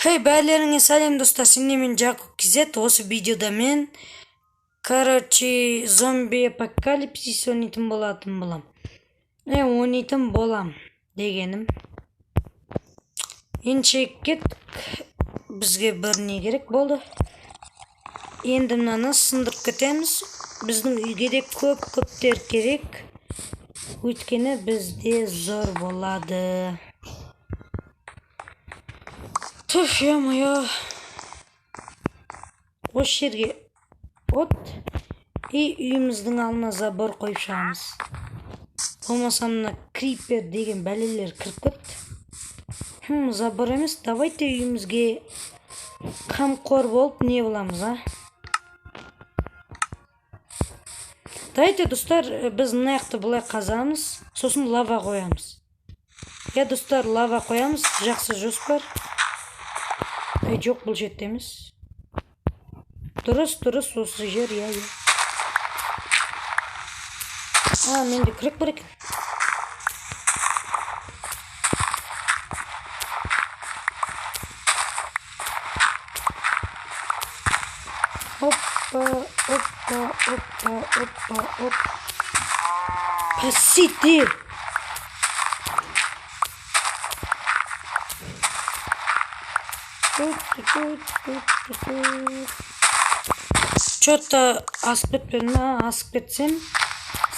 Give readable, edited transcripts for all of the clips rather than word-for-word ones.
Хей, бәлеріңе сәлем достар, сендер мен Жақып Кизет. Осы видеода мен зомби апокалипсис ойнайтын болам дегенім. Енді кеттік, бізге бір не керек болды. Енді мынаны сындырып кетеміз. Біздің үйге де көптер керек. Өйткені бізде зор болады. Түф, я-моё. Осы жерге от үйіміздің алдына забор қойып шығамыз. Болмаса мына крипер деген бәлелер кіріп кетті. Забор емес, давайте үйімізге қамқор болып не боламыз, а? Давайте, достар, біз мына жақты бұлай қазамыз, сосын лава қоямыз. Я, достар, лава қоямыз, жақсы жоспар. Жоқ, бұл жетті емес. Дұрыс, осы жер, я. Менде күрек бар екен. Опа. Пасите! Что-то асып кетсем,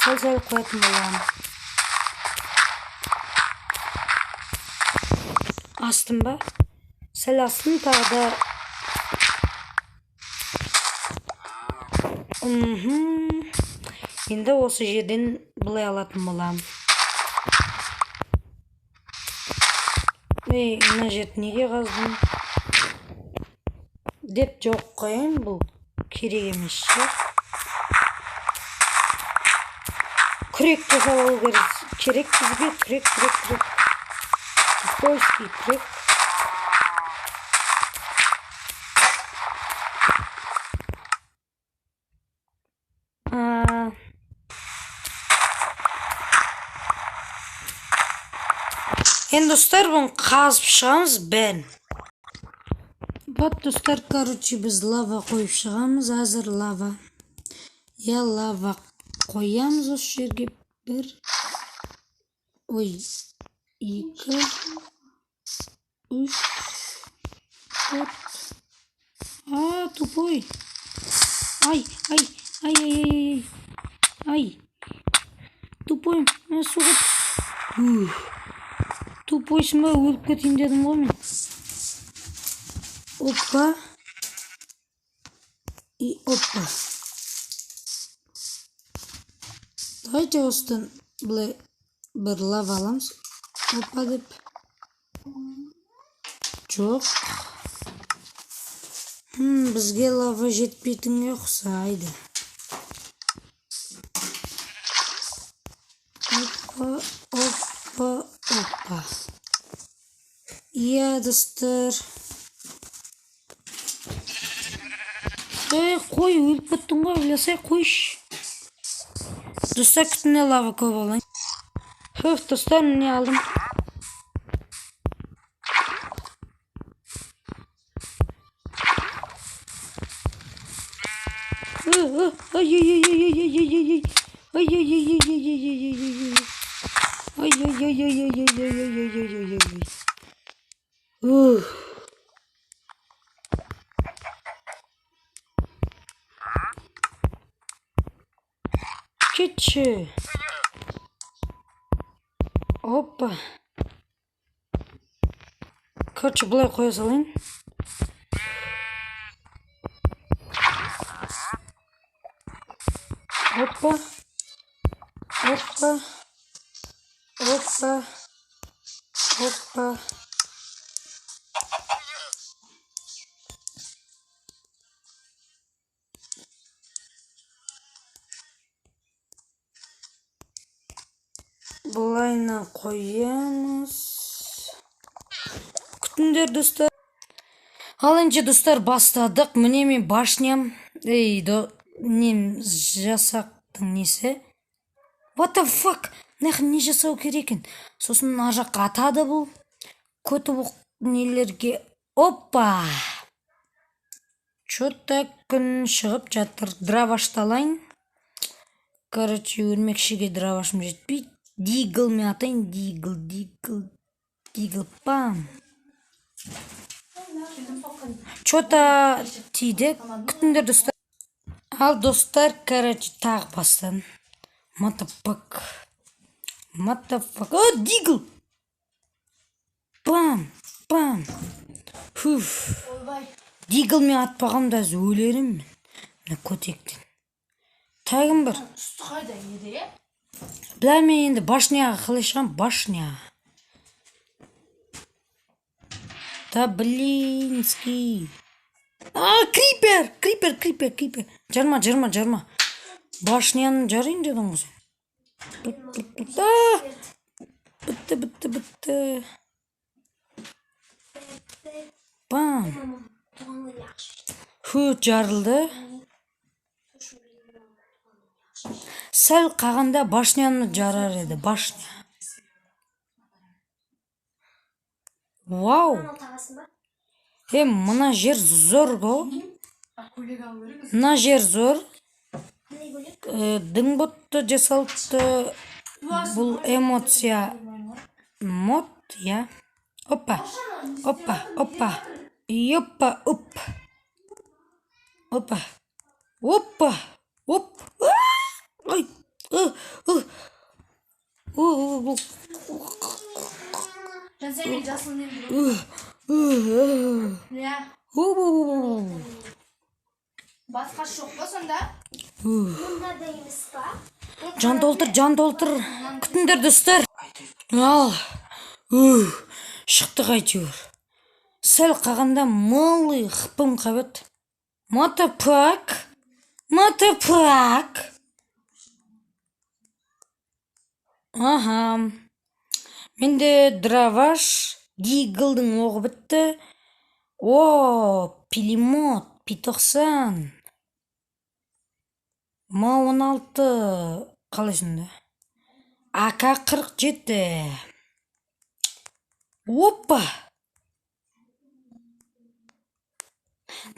сәл қоятын боламын. Астым ба? Сәл астым, тағы да. Енді осы жерден бұлай алатын боламын. Мына жерді неге қаздым? Деп жоқ қойын, бұл керек емес шығар. Күрек жасап алу керек бізге. Күрек. Типойский күрек. Енді достар, бұны қазып шығамыз бәрін. Вот, достар, біз лава қойып шығамыз. Азыр лава. Я лава қоямыз осы жерге. 1, 2, 3, 4. Тупой. Ай. Тупой. Суғып. Тупойсың ба, өліп кетейін дедім ғой мен. Опа. И опа. Давайте осыдан бұлай бір лава аламыз. Опа деп. Жоқ. Бізге лава жетпейтінге ұқсайды. Опа. Иә, достар. Қой, өліп кеттің ғой, ойласай, қойш. Достар, күтіне лава көп алайын. Достар, не алдым? Кетші. Опа. Короче, бұлай қоя салайын. Опа. Бұлайна қоямыз. Күтіндер, достар. Алыншы, достар, бастадық. Міне мен башням. Нем жасақтың несі? What the fuck? Не жасау керекін? Сосын ар жаққа атады бұл. Көті бұл нелерге Опа! Чо-то күн шығып жатыр. Дравашты алайын. Короче, өрмекшіге дравашым жетпейді. Диглмен атайын. Дигл. Пам. Чо-то тиді. Күтіңдер, достар. Ал, достар, короче, тағы бастан. Мотопак. О, дигл! Пам. Хуф. Диглмен атпағамда өлерім мен. Мына көтектен. Тағым бір. Үсті қайда еді, е? Біла мен енді башняға қалай шығам? Башня. Да, блинский. Крипер. Жарма. Башняны жарайын дедің ғой сен. Бітті. Бам. Жарылды. Сәл қағанда башняны жарар еді. Башня. Вау. Мына жер зор ғой. Мына жер зор. Дыңботты жасалды. Бұл эмоция. Мод, я. Опа. Ой. Сен жасыл не басқа жоқ па сонда? Жан толтыр. Күтіңдер, достар. Ал. Шықты қайтеуір. Сәл қағанда мылы қыпым қабет. Мотопак. Аха. Менде драваш. Диглдың оғы бітті. Пилимот. P90. Ма-16. Қалай сонда? АК-47. Опа!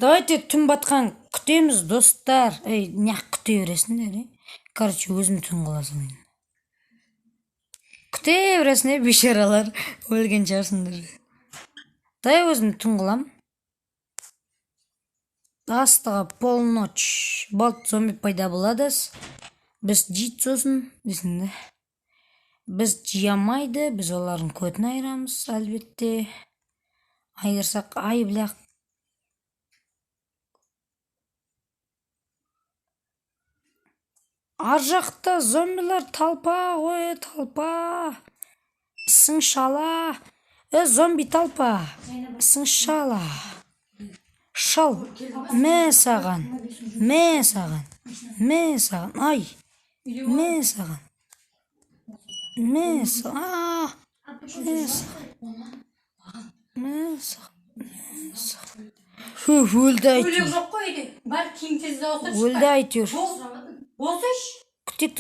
Давайте түн батқан күтеміз, достар. Няқ күте бересіңдер, Короче, өзім түн қыласың. Күте бересіңдер, бешаралар. Өлген шығарсыңдар. Дай өзім түн қылам. Астыға полночь. Болт зомби пайда болады. Біз жит сосын, десіңді. Біз жиямайды, біз олардың көтін айырамыз, әлбетте. Айырсақ айыблақ. Ар жақта зомбилар талпа, талпа. Ісің шала. Зомби талпа. Ісің шала. Шал. Мә саған. Ай. Мә саған. Өлді әйтеуір. Өлек жоқ қой, бар кең тезде оқып Өлді әйтеуір. Болсайш. Күтек